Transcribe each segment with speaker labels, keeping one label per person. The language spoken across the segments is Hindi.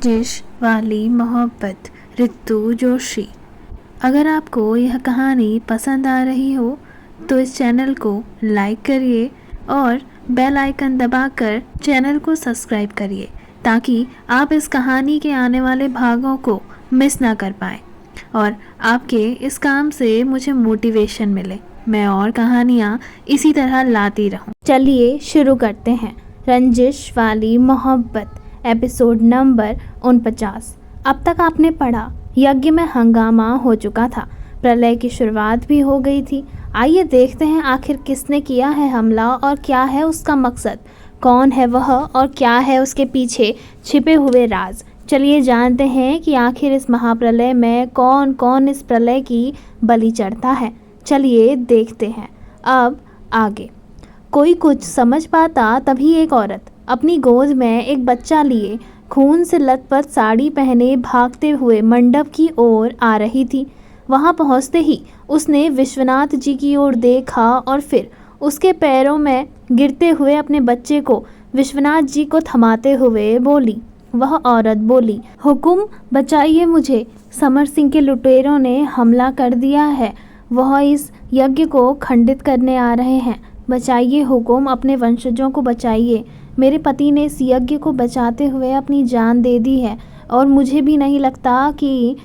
Speaker 1: रंजिश वाली मोहब्बत, रितु जोशी। अगर आपको यह कहानी पसंद आ रही हो तो इस चैनल को लाइक करिए और बेल आइकन दबाकर चैनल को सब्सक्राइब करिए ताकि आप इस कहानी के आने वाले भागों को मिस ना कर पाएँ और आपके इस काम से मुझे मोटिवेशन मिले, मैं और कहानियाँ इसी तरह लाती रहूँ। चलिए शुरू करते हैं। रंजिश वाली मोहब्बत, एपिसोड नंबर 49। अब तक आपने पढ़ा, यज्ञ में हंगामा हो चुका था, प्रलय की शुरुआत भी हो गई थी। आइए देखते हैं आखिर किसने किया है हमला और क्या है उसका मकसद, कौन है वह और क्या है उसके पीछे छिपे हुए राज। चलिए जानते हैं कि आखिर इस महाप्रलय में कौन कौन इस प्रलय की बलि चढ़ता है। चलिए देखते हैं अब आगे। कोई कुछ समझ पाता तभी एक औरत अपनी गोद में एक बच्चा लिए खून से लथपथ साड़ी पहने भागते हुए मंडप की ओर आ रही थी। वहां पहुंचते ही उसने विश्वनाथ जी की ओर देखा और फिर उसके पैरों में गिरते हुए अपने बच्चे को विश्वनाथ जी को थमाते हुए बोली। वह औरत बोली, हुकुम बचाइए मुझे, समर सिंह के लुटेरों ने हमला कर दिया है, वह इस यज्ञ को खंडित करने आ रहे हैं, बचाइए हुकुम, अपने वंशजों को बचाइए। मेरे पति ने इस यज्ञ को बचाते हुए अपनी जान दे दी है और मुझे भी नहीं लगता कि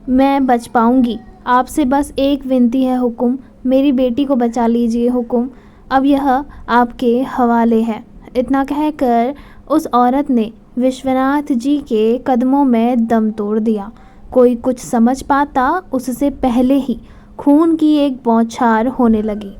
Speaker 1: मैं बच पाऊंगी। आपसे बस एक विनती है हुकुम, मेरी बेटी को बचा लीजिए हुकुम, अब यह आपके हवाले है। इतना कहकर उस औरत ने विश्वनाथ जी के कदमों में दम तोड़ दिया। कोई कुछ समझ पाता उससे पहले ही खून की एक बौछार होने लगी।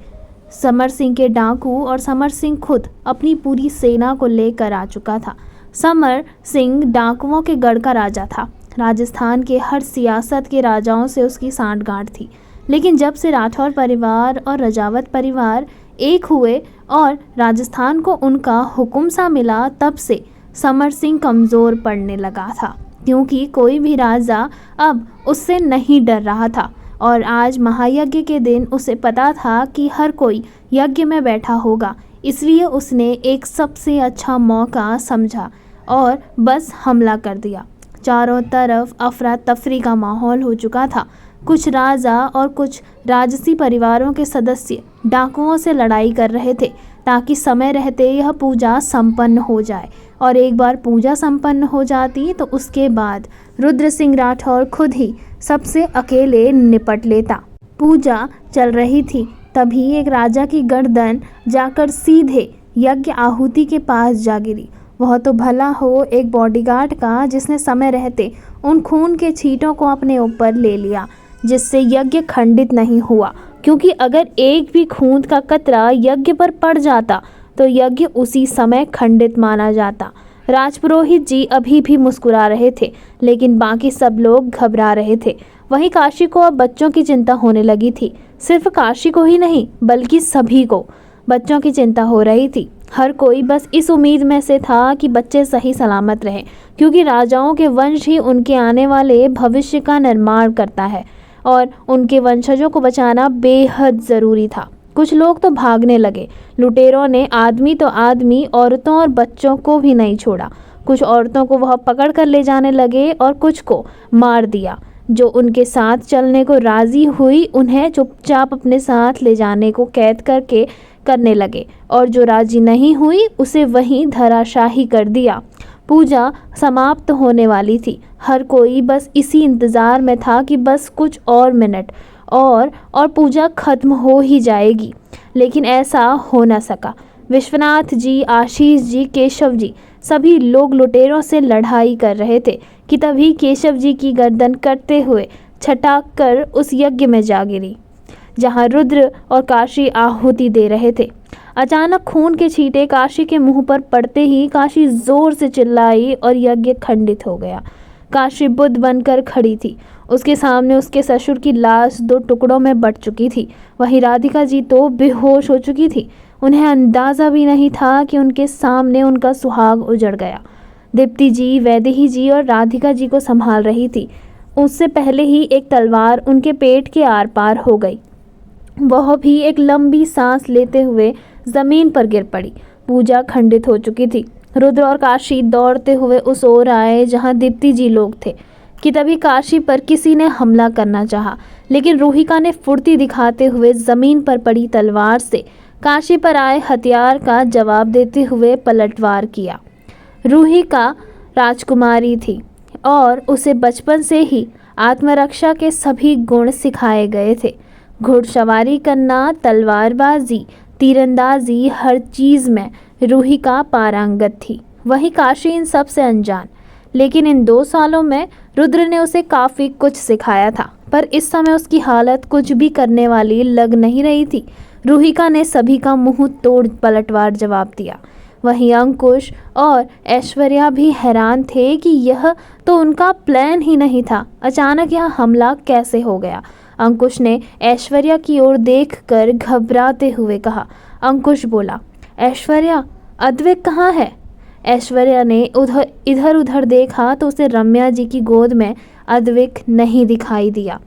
Speaker 1: समर सिंह के डाकू और समर सिंह खुद अपनी पूरी सेना को लेकर आ चुका था। समर सिंह डाकुओं के गढ़ का राजा था। राजस्थान के हर सियासत के राजाओं से उसकी सांठगांठ थी, लेकिन जब से राठौर परिवार और रजावत परिवार एक हुए और राजस्थान को उनका हुक्म सा मिला, तब से समर सिंह कमज़ोर पड़ने लगा था, क्योंकि कोई भी राजा अब उससे नहीं डर रहा था। और आज महायज्ञ के दिन उसे पता था कि हर कोई यज्ञ में बैठा होगा, इसलिए उसने एक सबसे अच्छा मौका समझा और बस हमला कर दिया। चारों तरफ अफरा तफरी का माहौल हो चुका था। कुछ राजा और कुछ राजसी परिवारों के सदस्य डाकुओं से लड़ाई कर रहे थे ताकि समय रहते यह पूजा संपन्न हो जाए, और एक बार पूजा संपन्न हो जाती तो उसके बाद रुद्र सिंह राठौर खुद ही सबसे अकेले निपट लेता। पूजा चल रही थी, तभी एक राजा की गर्दन जाकर सीधे यज्ञ आहुति के पास जा गिरी। वह तो भला हो एक बॉडीगार्ड का जिसने समय रहते उन खून के छींटों को अपने ऊपर ले लिया, जिससे यज्ञ खंडित नहीं हुआ, क्योंकि अगर एक भी खून का कतरा यज्ञ पर पड़ जाता तो यज्ञ उसी समय खंडित माना जाता। राजपुरोहित जी अभी भी मुस्कुरा रहे थे, लेकिन बाकी सब लोग घबरा रहे थे। वहीं काशी को अब बच्चों की चिंता होने लगी थी। सिर्फ काशी को ही नहीं बल्कि सभी को बच्चों की चिंता हो रही थी। हर कोई बस इस उम्मीद में से था कि बच्चे सही सलामत रहें, क्योंकि राजाओं के वंश ही उनके आने वाले भविष्य का निर्माण करता है और उनके वंशजों को बचाना बेहद ज़रूरी था। कुछ लोग तो भागने लगे। लुटेरों ने आदमी तो आदमी, औरतों और बच्चों को भी नहीं छोड़ा। कुछ औरतों को वह पकड़ कर ले जाने लगे और कुछ को मार दिया। जो उनके साथ चलने को राज़ी हुई उन्हें चुपचाप अपने साथ ले जाने को कैद करके करने लगे, और जो राज़ी नहीं हुई उसे वहीं धराशाही कर दिया। पूजा समाप्त होने वाली थी। हर कोई बस इसी इंतज़ार में था कि बस कुछ और मिनट और पूजा खत्म हो ही जाएगी, लेकिन ऐसा हो न सका। विश्वनाथ जी, आशीष जी, केशव जी, सभी लोग लुटेरों से लड़ाई कर रहे थे कि तभी केशव जी की गर्दन करते हुए छटाक कर उस यज्ञ में जा गिरी जहाँ रुद्र और काशी आहुति दे रहे थे। अचानक खून के छींटे काशी के मुंह पर पड़ते ही काशी जोर से चिल्लाई और यज्ञ खंडित हो गया। काशी बुद्ध बनकर खड़ी थी। उसके सामने उसके ससुर की लाश 2 टुकड़ों में बट चुकी थी। वहीं राधिका जी तो बेहोश हो चुकी थी। उन्हें अंदाज़ा भी नहीं था कि उनके सामने उनका सुहाग उजड़ गया। दीप्ति जी, वैदेही जी और राधिका जी को संभाल रही थी। उससे पहले ही एक तलवार उनके पेट के आर पार हो गई। वह भी एक लंबी सांस लेते हुए ज़मीन पर गिर पड़ी। पूजा खंडित हो चुकी थी। रुद्र और काशी दौड़ते हुए उस ओर आए जहां दीप्ति जी लोग थे कि तभी काशी पर किसी ने हमला करना चाहा, लेकिन रूहिका ने फुर्ती दिखाते हुए जमीन पर पड़ी तलवार से काशी पर आए हथियार का जवाब देते हुए पलटवार किया। रूहिका राजकुमारी थी और उसे बचपन से ही आत्मरक्षा के सभी गुण सिखाए गए थे। घुड़सवारी करना, तलवारबाजी, तीरंदाजी, हर चीज़ में रूहिका पारंगत थी। वहीं काशी इन सब से अनजान। लेकिन इन 2 सालों में रुद्र ने उसे काफ़ी कुछ सिखाया था, पर इस समय उसकी हालत कुछ भी करने वाली लग नहीं रही थी। रूहिका ने सभी का मुंह तोड़ पलटवार जवाब दिया। वहीं अंकुश और ऐश्वर्या भी हैरान थे कि यह तो उनका प्लान ही नहीं था, अचानक यह हमला कैसे हो गया। अंकुश ने ऐश्वर्या की ओर देखकर घबराते हुए कहा। अंकुश बोला, ऐश्वर्या, अद्विक कहाँ है? ऐश्वर्या ने इधर उधर देखा तो उसे रम्या जी की गोद में अद्विक नहीं दिखाई दिया।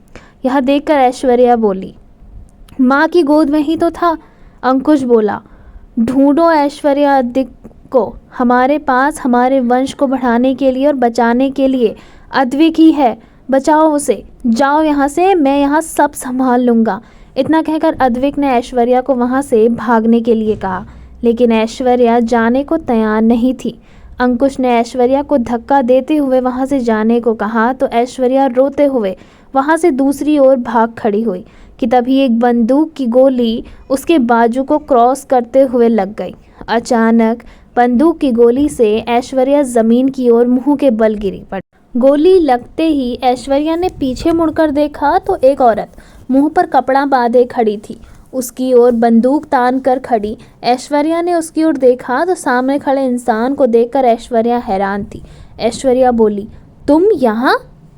Speaker 1: यह देखकर ऐश्वर्या बोली, माँ की गोद में ही तो था। अंकुश बोला, ढूंढो ऐश्वर्या अद्विक को, हमारे पास हमारे वंश को बढ़ाने के लिए और बचाने के लिए अद्विक ही है, बचाओ उसे, जाओ यहाँ से, मैं यहाँ सब संभाल लूँगा। इतना कहकर अद्विक ने ऐश्वर्या को वहाँ से भागने के लिए कहा, लेकिन ऐश्वर्या जाने को तैयार नहीं थी। अंकुश ने ऐश्वर्या को धक्का देते हुए वहाँ से जाने को कहा तो ऐश्वर्या रोते हुए वहाँ से दूसरी ओर भाग खड़ी हुई कि तभी एक बंदूक की गोली उसके बाजू को क्रॉस करते हुए लग गई। अचानक बंदूक की गोली से ऐश्वर्या जमीन की ओर मुंह के बल गिरी पड़ी। गोली लगते ही ऐश्वर्या ने पीछे मुड़कर देखा तो एक औरत मुंह पर कपड़ा बांधे खड़ी थी। उसकी ओर बंदूक तान कर खड़ी ऐश्वर्या ने उसकी ओर देखा तो सामने खड़े इंसान को देखकर ऐश्वर्या हैरान थी। ऐश्वर्या बोली, तुम यहाँ?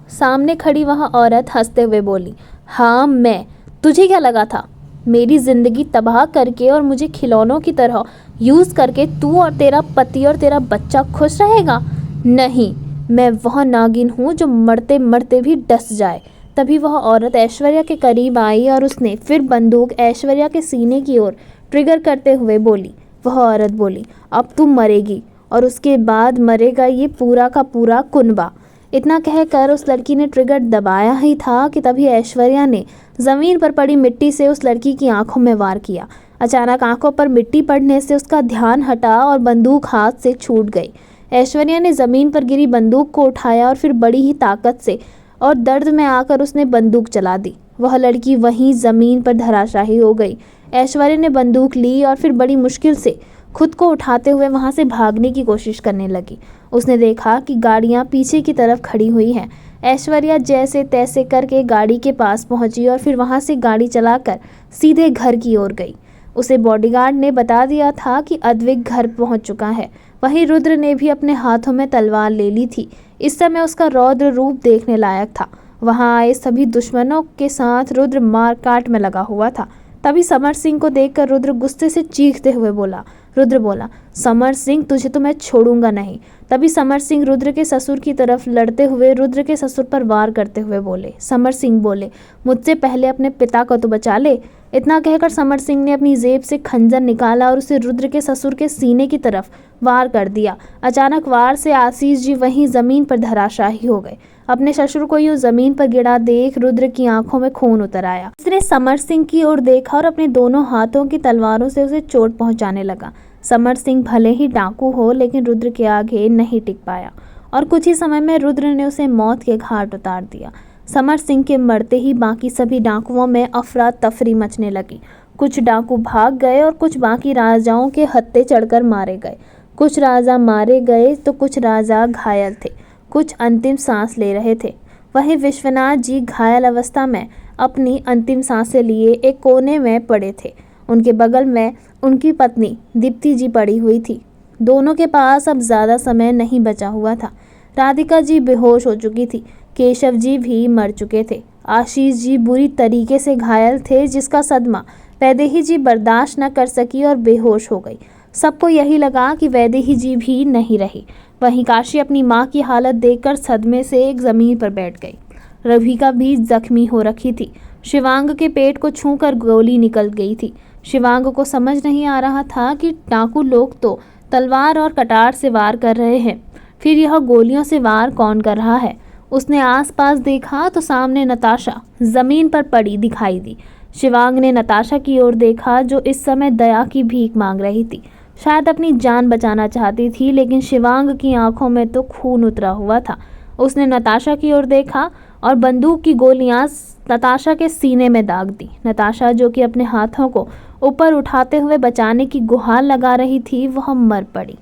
Speaker 1: सामने खड़ी वह औरत हंसते हुए बोली, हाँ मैं। तुझे क्या लगा था मेरी ज़िंदगी तबाह करके और मुझे खिलौनों की तरह यूज़ करके तू और तेरा पति और तेरा बच्चा खुश रहेगा? नहीं, मैं वह नागिन हूँ जो मरते मरते भी डस जाए। तभी वह औरत ऐश्वर्या के करीब आई और उसने फिर बंदूक ऐश्वर्या के सीने की ओर ट्रिगर करते हुए बोली। वह औरत बोली, अब तुम मरेगी और उसके बाद मरेगा ये पूरा का पूरा कुनबा। इतना कहकर उस लड़की ने ट्रिगर दबाया ही था कि तभी ऐश्वर्या ने ज़मीन पर पड़ी मिट्टी से उस लड़की की आंखों में वार किया। अचानक आंखों पर मिट्टी पड़ने से उसका ध्यान हटा और बंदूक हाथ से छूट गई। ऐश्वर्या ने ज़मीन पर गिरी बंदूक को उठाया और फिर बड़ी ही ताकत से और दर्द में आकर उसने बंदूक चला दी। वह लड़की वहीं ज़मीन पर धराशायी हो गई। ऐश्वर्या ने बंदूक ली और फिर बड़ी मुश्किल से खुद को उठाते हुए वहां से भागने की कोशिश करने लगी। उसने देखा कि गाड़ियां पीछे की तरफ खड़ी हुई हैं। ऐश्वर्या जैसे तैसे करके गाड़ी के पास पहुंची और फिर वहां से गाड़ी चलाकर सीधे घर की ओर गई। उसे बॉडीगार्ड ने बता दिया था कि अद्विक घर पहुंच चुका है। वहीं रुद्र ने भी अपने हाथों में तलवार ले ली थी। इस समय उसका रौद्र रूप देखने लायक था। वहां आए सभी दुश्मनों के साथ रुद्र मार काट में लगा हुआ था। तभी समर सिंह को देखकर रुद्र गुस्से से चीखते हुए बोला। रुद्र बोला, समर सिंह, तुझे तो मैं छोड़ूंगा नहीं। तभी समर सिंह रुद्र के ससुर की तरफ लड़ते हुए रुद्र के ससुर पर वार करते हुए बोले। समर सिंह बोले, मुझसे पहले अपने पिता को तो बचा ले। इतना कहकर समर सिंह ने अपनी जेब से खंजर निकाला और उसे रुद्र के ससुर के सीने की तरफ वार कर दिया। अचानक वार से आशीष जी वहीं जमीन पर धराशायी हो गए। अपने ससुर को यूं जमीन पर गिरा देख रुद्र की आंखों में खून उतर आया। उसने समर सिंह की ओर देखा और अपने दोनों हाथों की तलवारों से उसे चोट पहुंचाने लगा। समर सिंह भले ही डाकू हो लेकिन रुद्र के आगे नहीं टिक पाया और कुछ ही समय में रुद्र ने उसे मौत के घाट उतार दिया। समर सिंह के मरते ही बाकी सभी डाकुओं में अफरा तफरी मचने लगी। कुछ डाकू भाग गए और कुछ बाकी राजाओं के हत्थे चढ़कर मारे गए। कुछ राजा मारे गए तो कुछ राजा घायल थे, कुछ अंतिम सांस ले रहे थे। वहीं विश्वनाथ जी घायल अवस्था में अपनी अंतिम सांसें लिए एक कोने में पड़े थे। उनके बगल में उनकी पत्नी दीप्ति जी पड़ी हुई थी। दोनों के पास अब ज़्यादा समय नहीं बचा हुआ था। राधिका जी बेहोश हो चुकी थी। केशव जी भी मर चुके थे। आशीष जी बुरी तरीके से घायल थे, जिसका सदमा वैदेही जी बर्दाश्त न कर सकी और बेहोश हो गई। सबको यही लगा कि वैदेही जी भी नहीं रही। वहीं काशी अपनी माँ की हालत देखकर सदमे से एक ज़मीन पर बैठ गई। रविका भी जख्मी हो रखी थी। शिवांग के पेट को छूकर गोली निकल गई थी। शिवांग को समझ नहीं आ रहा था कि डाकू लोग तो तलवार और कटार से वार कर रहे हैं, फिर यह गोलियों से वार कौन कर रहा है? उसने आसपास देखा तो सामने नताशा जमीन पर पड़ी दिखाई दी। शिवांग ने नताशा की ओर देखा जो इस समय दया की भीख मांग रही थी। शायद अपनी जान बचाना चाहती थी, लेकिन शिवांग की आंखों में तो खून उतरा हुआ था। उसने नताशा की ओर देखा और बंदूक की गोलियां नताशा के सीने में दाग दी। नताशा, जो कि अपने हाथों को ऊपर उठाते हुए बचाने की गुहार लगा रही थी, वह मर पड़ी।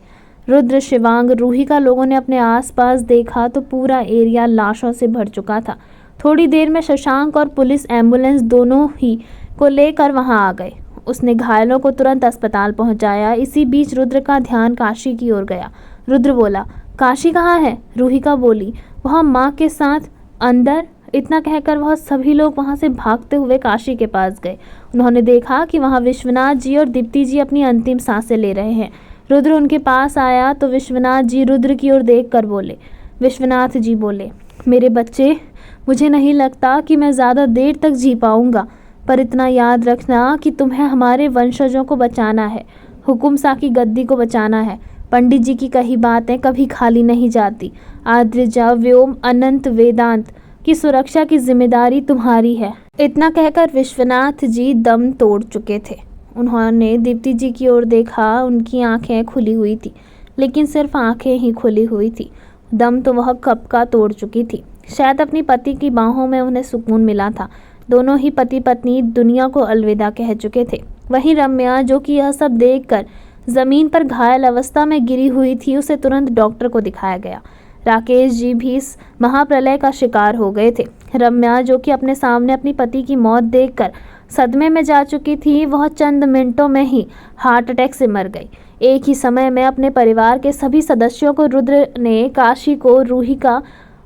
Speaker 1: रुद्र, शिवांग, रूही का लोगों ने अपने आसपास देखा तो पूरा एरिया लाशों से भर चुका था। थोड़ी देर में शशांक और पुलिस एम्बुलेंस दोनों ही को लेकर वहां आ गए। उसने घायलों को तुरंत अस्पताल पहुंचाया। इसी बीच रुद्र का ध्यान काशी की ओर गया। रुद्र बोला, काशी कहाँ है? रूहिका बोली, वह माँ के साथ अंदर। इतना कहकर वह सभी लोग वहां से भागते हुए काशी के पास गए। उन्होंने देखा कि वहां विश्वनाथ जी और दीप्ति जी अपनी अंतिम सांसें ले रहे हैं। रुद्र उनके पास आया तो विश्वनाथ जी रुद्र की ओर देखकर बोले। विश्वनाथ जी बोले, मेरे बच्चे, मुझे नहीं लगता कि मैं ज़्यादा देर तक जी पाऊंगा, पर इतना याद रखना कि तुम्हें हमारे वंशजों को बचाना है, हुकुम शाह की गद्दी को बचाना है। पंडित जी की कही बातें कभी खाली नहीं जाती। आद्रजा, व्योम, अनंत, वेदांत की सुरक्षा की जिम्मेदारी तुम्हारी है। इतना कहकर विश्वनाथ जी दम तोड़ चुके थे। उन्होंने दीप्ति जी की ओर देखा। उनकी आंखें खुली हुई थी, लेकिन सिर्फ आंखें ही खुली हुई थी। दम तो वह कब का तोड़ चुकी थी। शायद अपनी पति की बाहों में उन्हें सुकून मिला था। दोनों ही पति पत्नी दुनिया को अलविदा कह चुके थे। वहीं रम्या, जो कि यह सब देखकर जमीन पर घायल अवस्था में गिरी हुई थी, उसे तुरंत डॉक्टर को दिखाया गया। राकेश जी भी इस महाप्रलय का शिकार हो गए थे। रम्या, जो कि अपने सामने अपनी पति की मौत देखकर सदमे में जा चुकी थी, वह चंद मिनटों में ही हार्ट अटैक से मर गई। एक ही समय में अपने परिवार के सभी सदस्यों को रुद्र ने काशी को, रूहिका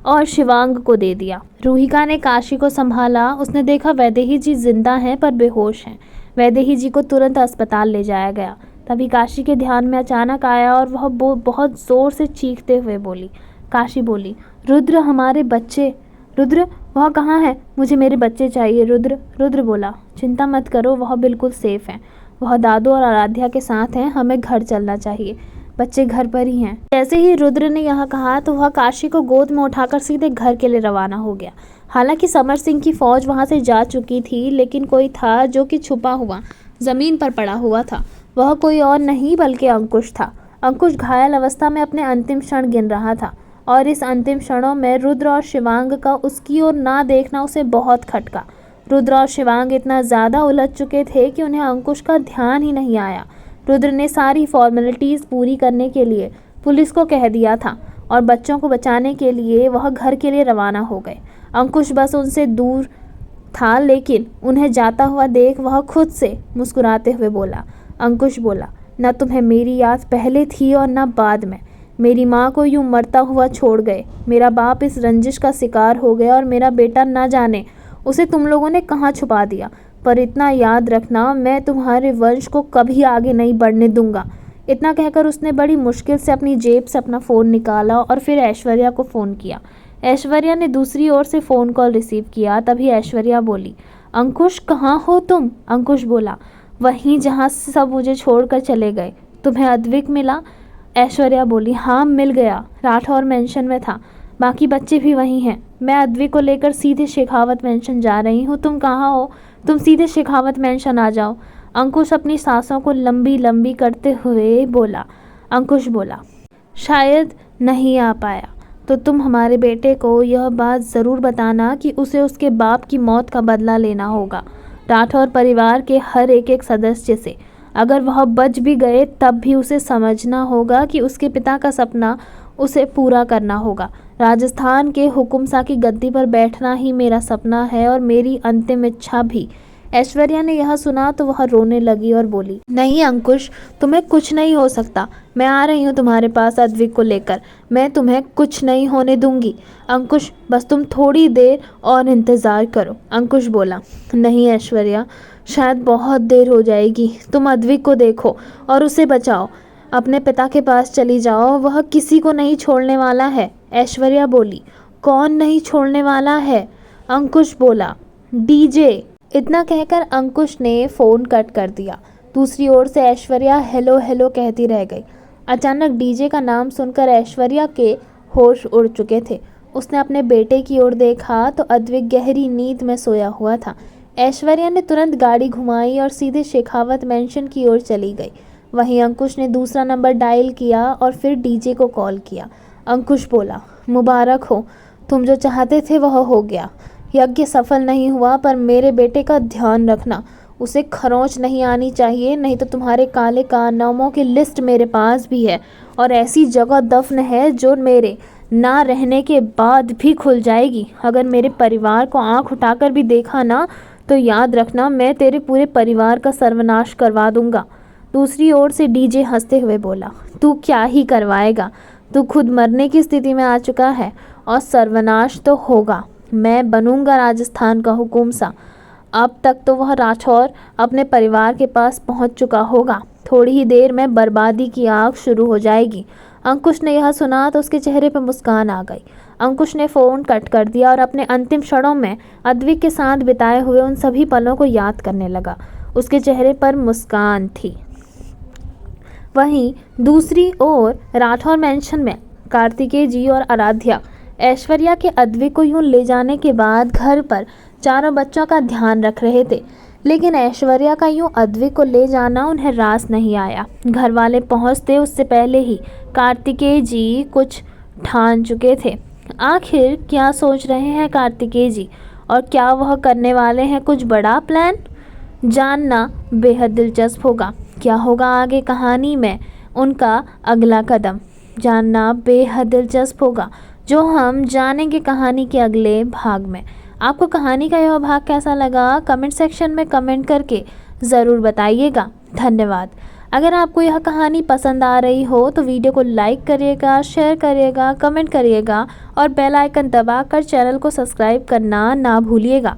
Speaker 1: और शिवांग को दे दिया। रूहिका ने काशी को संभाला। उसने देखा वैदेही जी जिंदा हैं पर बेहोश हैं। वैदेही जी को तुरंत अस्पताल ले जाया गया। तभी काशी के ध्यान में अचानक आया और वह बहुत जोर से चीखते हुए बोली। काशी बोली, रुद्र, हमारे बच्चे। रुद्र, वह कहाँ है? मुझे मेरे बच्चे चाहिए। रुद्र। रुद्र बोला, चिंता मत करो, वह बिल्कुल सेफ हैं। वह दादू और आराध्या के साथ हैं। हमें घर चलना चाहिए, बच्चे घर पर ही हैं। जैसे ही रुद्र ने यह कहा तो वह काशी को गोद में उठाकर सीधे घर के लिए रवाना हो गया। हालांकि समर सिंह की फौज वहां से जा चुकी थी, लेकिन कोई था जो कि छुपा हुआ जमीन पर पड़ा हुआ था। वह कोई और नहीं बल्कि अंकुश था। अंकुश घायल अवस्था में अपने अंतिम क्षण गिन रहा था और इस अंतिम क्षणों में रुद्र और शिवांग का उसकी ओर ना देखना उसे बहुत खटका। रुद्र और शिवांग इतना ज़्यादा उलझ चुके थे कि उन्हें अंकुश का ध्यान ही नहीं आया। रुद्र ने सारी फॉर्मेलिटीज़ पूरी करने के लिए पुलिस को कह दिया था और बच्चों को बचाने के लिए वह घर के लिए रवाना हो गए। अंकुश बस उनसे दूर था, लेकिन उन्हें जाता हुआ देख वह खुद से मुस्कुराते हुए बोला। अंकुश बोला, न तुम्हें मेरी याद पहले थी और न बाद में। मेरी माँ को यूं मरता हुआ छोड़ गए। मेरा बाप इस रंजिश का शिकार हो गया और मेरा बेटा न जाने उसे तुम लोगों ने कहाँ छुपा दिया। पर इतना याद रखना, मैं तुम्हारे वंश को कभी आगे नहीं बढ़ने दूंगा। इतना कहकर उसने बड़ी मुश्किल से अपनी जेब से अपना फ़ोन निकाला और फिर ऐश्वर्या को फ़ोन किया। ऐश्वर्या ने दूसरी ओर से फ़ोन कॉल रिसीव किया। तभी ऐश्वर्या बोली, अंकुश, कहाँ हो तुम? अंकुश बोला, वहीं जहाँ से सब मुझे छोड़कर चले गए। तुम्हें अद्विक मिला? ऐश्वर्या बोली, हाँ मिल गया, राठौर मेंशन में था। बाकी बच्चे भी वहीं हैं। मैं अद्विक को लेकर सीधे शेखावत मेंशन जा रही हूँ। तुम कहाँ हो? तुम सीधे शेखावत मेंशन आ जाओ। अंकुश अपनी सांसों को लंबी लंबी करते हुए बोला। अंकुश बोला, शायद नहीं आ पाया तो तुम हमारे बेटे को यह बात ज़रूर बताना कि उसे उसके बाप की मौत का बदला लेना होगा, राठौर परिवार के हर एक सदस्य से। अगर वह बच भी गए तब भी उसे समझना होगा कि उसके पिता का सपना उसे पूरा करना होगा। राजस्थान के हुकुम शाह की गद्दी पर बैठना ही मेरा सपना है और मेरी अंतिम इच्छा भी। ऐश्वर्या ने यह सुना तो वह रोने लगी और बोली, नहीं अंकुश, तुम्हें कुछ नहीं हो सकता। मैं आ रही हूँ तुम्हारे पास अद्विक को लेकर। मैं तुम्हें कुछ नहीं होने दूंगी। अंकुश, बस तुम थोड़ी देर और इंतज़ार करो। अंकुश बोला, नहीं ऐश्वर्या, शायद बहुत देर हो जाएगी। तुम अद्विक को देखो और उसे बचाओ। अपने पिता के पास चली जाओ, वह किसी को नहीं छोड़ने वाला है। ऐश्वर्या बोली, कौन नहीं छोड़ने वाला है? अंकुश बोला, डीजे। इतना कहकर अंकुश ने फ़ोन कट कर दिया। दूसरी ओर से ऐश्वर्या हेलो हेलो कहती रह गई। अचानक डीजे का नाम सुनकर ऐश्वर्या के होश उड़ चुके थे। उसने अपने बेटे की ओर देखा तो अद्विक गहरी नींद में सोया हुआ था। ऐश्वर्या ने तुरंत गाड़ी घुमाई और सीधे शेखावत मेंशन की ओर चली गई। वहीं अंकुश ने दूसरा नंबर डायल किया और फिर डीजे को कॉल किया। अंकुश बोला, मुबारक हो, तुम जो चाहते थे वह हो गया। यज्ञ सफल नहीं हुआ, पर मेरे बेटे का ध्यान रखना, उसे खरोंच नहीं आनी चाहिए, नहीं तो तुम्हारे काले कारनामों की लिस्ट मेरे पास भी है और ऐसी जगह दफन है जो मेरे ना रहने के बाद भी खुल जाएगी। अगर मेरे परिवार को आंख उठाकर भी देखा ना तो याद रखना, मैं तेरे पूरे परिवार का सर्वनाश करवा दूंगा। दूसरी ओर से डीजे हंसते हुए बोला, तू क्या ही करवाएगा, तू खुद मरने की स्थिति में आ चुका है और सर्वनाश तो होगा। मैं बनूंगा राजस्थान का हुकुम सा। अब तक तो वह राठौर अपने परिवार के पास पहुंच चुका होगा। थोड़ी ही देर में बर्बादी की आग शुरू हो जाएगी। अंकुश ने यह सुना तो उसके चेहरे पर मुस्कान आ गई। अंकुश ने फ़ोन कट कर दिया और अपने अंतिम क्षणों में अद्विक के साथ बिताए हुए उन सभी पलों को याद करने लगा। उसके चेहरे पर मुस्कान थी। वहीं दूसरी ओर राठौर मैंशन में कार्तिकेय जी और आराध्या ऐश्वर्या के अद्विक को यूं ले जाने के बाद घर पर चारों बच्चों का ध्यान रख रहे थे, लेकिन ऐश्वर्या का यूं अद्विक को ले जाना उन्हें रास नहीं आया। घर वाले पहुंचते उससे पहले ही कार्तिकेय जी कुछ ठान चुके थे। आखिर क्या सोच रहे हैं कार्तिकेय जी, और क्या वह करने वाले हैं कुछ बड़ा प्लान? जानना बेहद दिलचस्प होगा। क्या होगा आगे कहानी में उनका अगला कदम, जानना बेहद दिलचस्प होगा, जो हम जानेंगे कहानी के अगले भाग में। आपको कहानी का यह भाग कैसा लगा, कमेंट सेक्शन में कमेंट करके ज़रूर बताइएगा। धन्यवाद। अगर आपको यह कहानी पसंद आ रही हो तो वीडियो को लाइक करिएगा, शेयर करिएगा, कमेंट करिएगा और बेल आइकन दबाकर चैनल को सब्सक्राइब करना ना भूलिएगा।